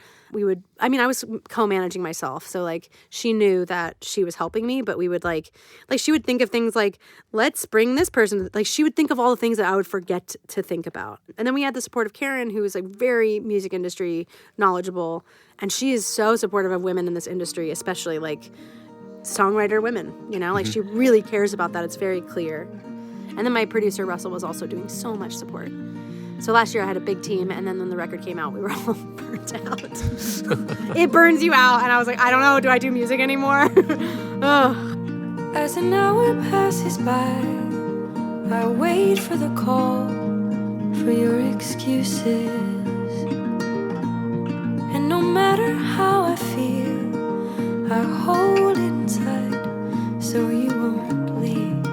I was co-managing myself. So like she knew that she was helping me, but we would like she would think of things like, let's bring this person. Like she would think of all the things that I would forget to think about. And then we had the support of Karen, who is like very music industry knowledgeable. And she is so supportive of women in this industry, especially like songwriter women, you know, like she really cares about that. It's very clear. And then my producer Russell was also doing so much support. So last year I had a big team, and then when the record came out, we were all burnt out. It burns you out, and I was like, I don't know, do I do music anymore? As an hour passes by, I wait for the call, for your excuses. And no matter how I feel, I hold it tight so you won't leave.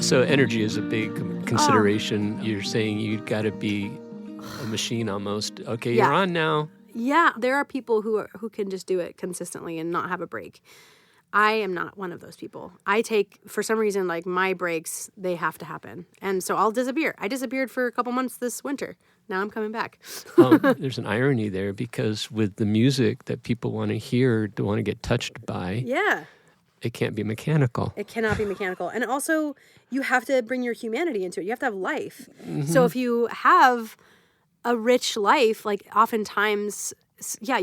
So energy is a big consideration. You're saying you got to be a machine almost. Okay, Yeah. You're on now. Yeah, there are people who can just do it consistently and not have a break. I am not one of those people. I take, for some reason, like my breaks, they have to happen. And so I'll disappear. I disappeared for a couple months this winter. Now I'm coming back. There's an irony there, because with the music that people want to hear, to want to get touched by, Yeah. it can't be mechanical. It cannot be mechanical. And also, you have to bring your humanity into it. You have to have life. So if you have a rich life, like oftentimes, yeah,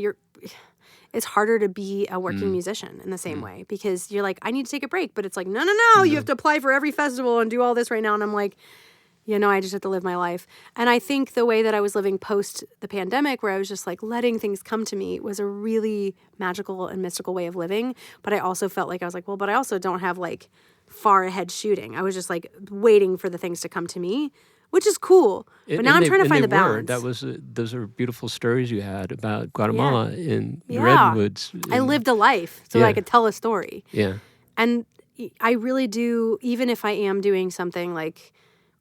it's harder to be a working musician in the same way, because you're like, I need to take a break. But it's like, no, you have to apply for every festival and do all this right now. And I'm like, you know, I just have to live my life. And I think the way that I was living post the pandemic, where I was just like letting things come to me, was a really magical and mystical way of living. But I also felt like I was like, well, but I also don't have like far ahead shooting. I was just like waiting for the things to come to me, which is cool. But now I'm trying to find the balance. Those are beautiful stories you had about Guatemala in the Yeah. redwoods. I lived a life so that I could tell a story. Yeah. And I really do, even if I am doing something like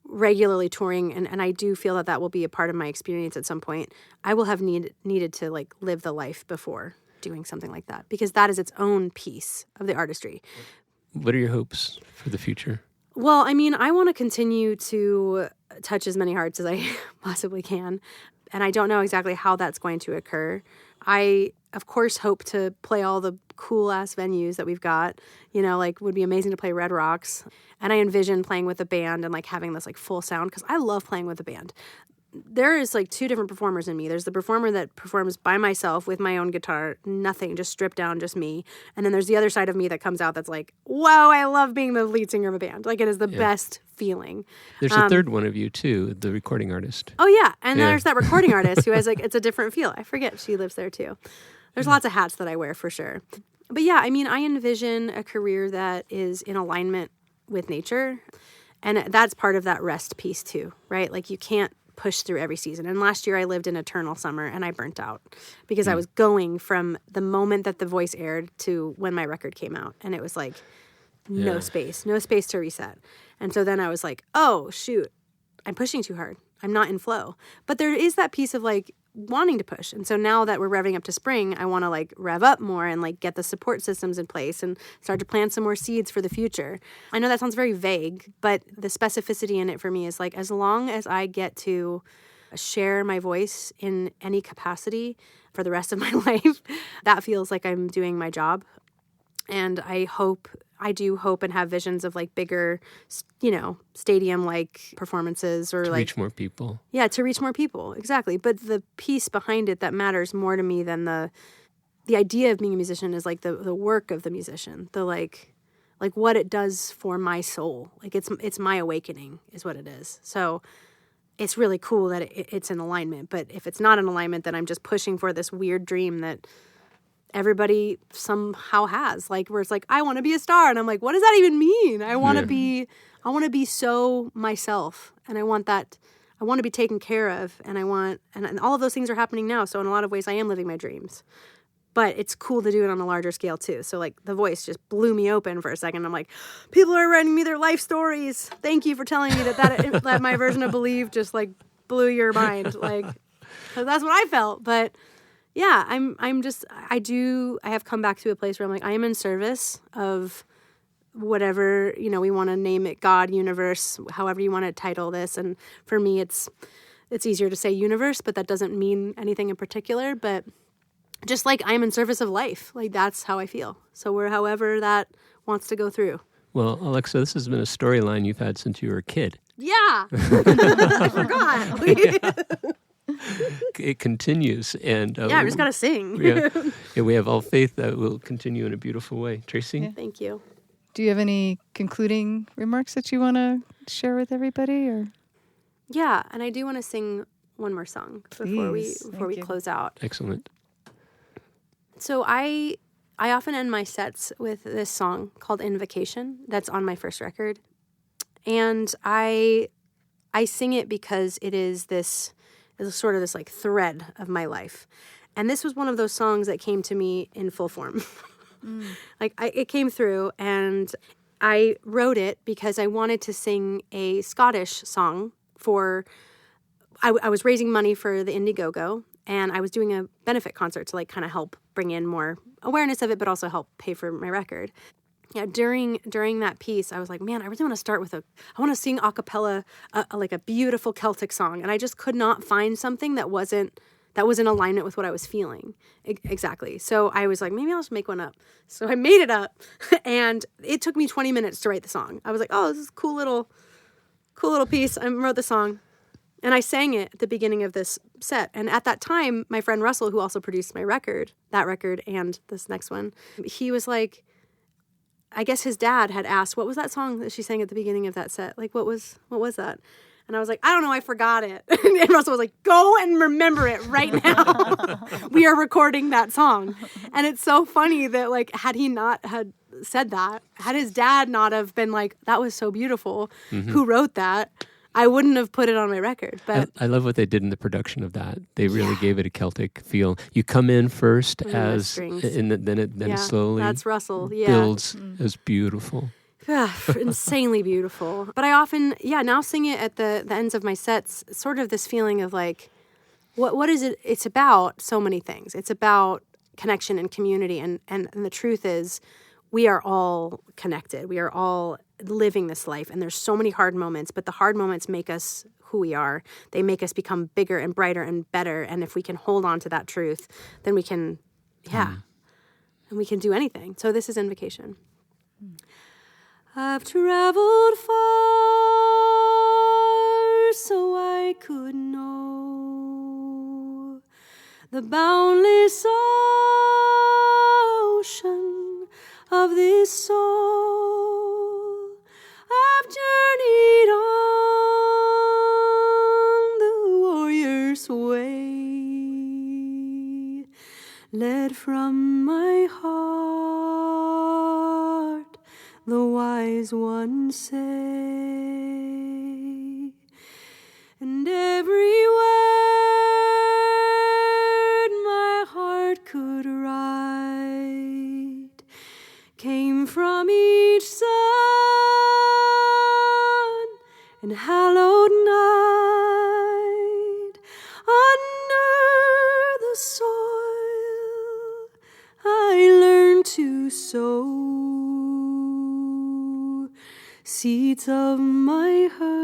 regularly touring, and I do feel that will be a part of my experience at some point, I will have needed to like live the life before doing something like that, because that is its own piece of the artistry. What are your hopes for the future? Well, I mean, I want to continue to touch as many hearts as I possibly can. And I don't know exactly how that's going to occur. I, of course, hope to play all the cool-ass venues that we've got. You know, like, would be amazing to play Red Rocks. And I envision playing with a band and, like, having this, like, full sound, because I love playing with a band. There is, like, two different performers in me. There's the performer that performs by myself with my own guitar, nothing, just stripped down, just me. And then there's the other side of me that comes out that's like, wow, I love being the lead singer of a band. Like, it is the best feeling. There's a third one of you, too, the recording artist. Oh, yeah. And then there's that recording artist who has, like, it's a different feel. I forget she lives there, too. There's lots of hats that I wear for sure. But yeah, I mean, I envision a career that is in alignment with nature. And that's part of that rest piece too, right? Like you can't push through every season. And last year I lived in eternal summer and I burnt out because I was going from the moment that The Voice aired to when my record came out. And it was like no space to reset. And so then I was like, oh, shoot, I'm pushing too hard. I'm not in flow. But there is that piece of like wanting to push. And so now that we're revving up to spring, I want to like rev up more and like get the support systems in place and start to plant some more seeds for the future. I know that sounds very vague, but the specificity in it for me is like, as long as I get to share my voice in any capacity for the rest of my life, that feels like I'm doing my job. And I do hope and have visions of like bigger, stadium-like performances or to like reach more people. Yeah, to reach more people, exactly. But the piece behind it that matters more to me than the idea of being a musician is like the work of the musician, the like what it does for my soul. Like it's my awakening is what it is. So it's really cool that it's in alignment. But if it's not in alignment, then I'm just pushing for this weird dream that everybody somehow has, like where it's like, I want to be a star. And I'm like, what does that even mean? I want to be so myself. And I want to be taken care of. And and all of those things are happening now. So in a lot of ways I am living my dreams, but it's cool to do it on a larger scale too. So like The Voice just blew me open for a second. I'm like, people are writing me their life stories. Thank you for telling me that my version of Believe just like blew your mind. Like, 'cause that's what I felt. But yeah, I have come back to a place where I'm like, I am in service of whatever, we want to name it, God, universe, however you want to title this. And for me, it's easier to say universe, but that doesn't mean anything in particular. But just like I'm in service of life, like that's how I feel. So we're however that wants to go through. Well, Alexa, this has been a storyline you've had since you were a kid. Yeah. I forgot. It continues, and I just gotta sing. Yeah, we have all faith that will continue in a beautiful way. Tracy, Yeah. Thank you. Do you have any concluding remarks that you want to share with everybody? Or Yeah, and I do want to sing one more song before Please. we Thank you. close out. excellent. So I often end my sets with this song called Invocation that's on my first record, and I sing it because it is sort of this like thread of my life. And this was one of those songs that came to me in full form. It came through, and I wrote it because I wanted to sing a Scottish song I was raising money for the Indiegogo, and I was doing a benefit concert to like kind of help bring in more awareness of it, but also help pay for my record. Yeah, during that piece, I was like, man, I really want to start with I want to sing a cappella, like a beautiful Celtic song. And I just could not find something that was in alignment with what I was feeling. Exactly. So I was like, maybe I'll just make one up. So I made it up, and it took me 20 minutes to write the song. I was like, oh, this is a cool little piece. I wrote the song, and I sang it at the beginning of this set. And at that time, my friend Russell, who also produced my record, that record and this next one, he was like, I guess his dad had asked, what was that song that she sang at the beginning of that set? Like, what was that? And I was like, I don't know, I forgot it. And Russell was like, go and remember it right now. We are recording that song. And it's so funny that, like, had he not had said that, had his dad not have been like, that was so beautiful, who wrote that, I wouldn't have put it on my record. But I love what they did in the production of that. They really gave it a Celtic feel. You come in first then it slowly that's Russell. Yeah. builds as beautiful. Insanely beautiful. But I often, now sing it at the ends of my sets, sort of this feeling of like, what is it? It's about so many things. It's about connection and community. And the truth is, we are all connected. We are all living this life. And there's so many hard moments, but the hard moments make us who we are. They make us become bigger and brighter and better. And if we can hold on to that truth, then we can, and we can do anything. So this is Invocation. I've traveled far so I could know the boundless ocean of this soul. I've journeyed on the warrior's way, let from my heart the wise ones say, and every word my heart could write came from each sun and hallowed night. Under the soil I learned to sow seeds of my heart,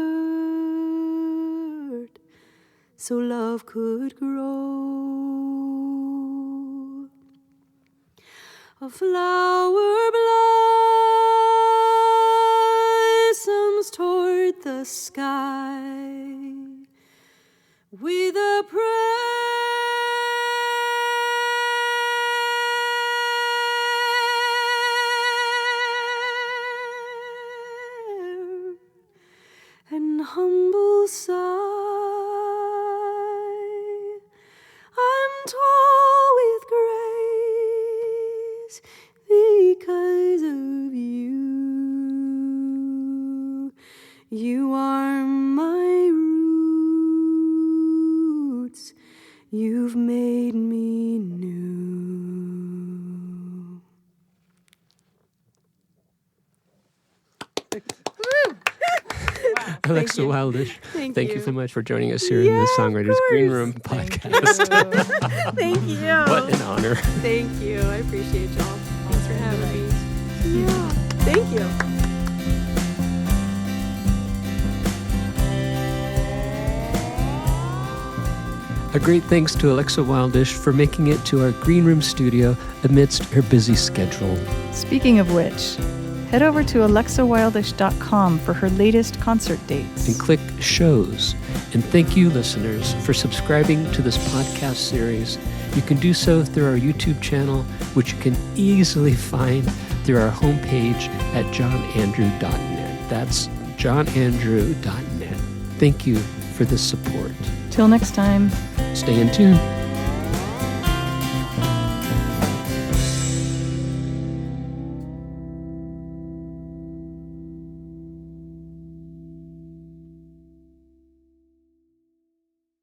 so love could grow. A flower blossoms toward the sky with a prayer and humble sigh. I'm tall with grace because of you. You are my roots. You've made me new. Alexa Wildish, thank you you. so much for joining us here in the Songwriters Green Room podcast. Thank you. What an honor. Thank you. I appreciate y'all. Thanks for having me. Yeah. Thank you. A great thanks to Alexa Wildish for making it to our Green Room studio amidst her busy schedule. Speaking of which, head over to alexawildish.com for her latest concert dates. And click shows. And thank you, listeners, for subscribing to this podcast series. You can do so through our YouTube channel, which you can easily find through our homepage at johnandrew.net. That's johnandrew.net. Thank you for the support. Till next time. Stay in tune.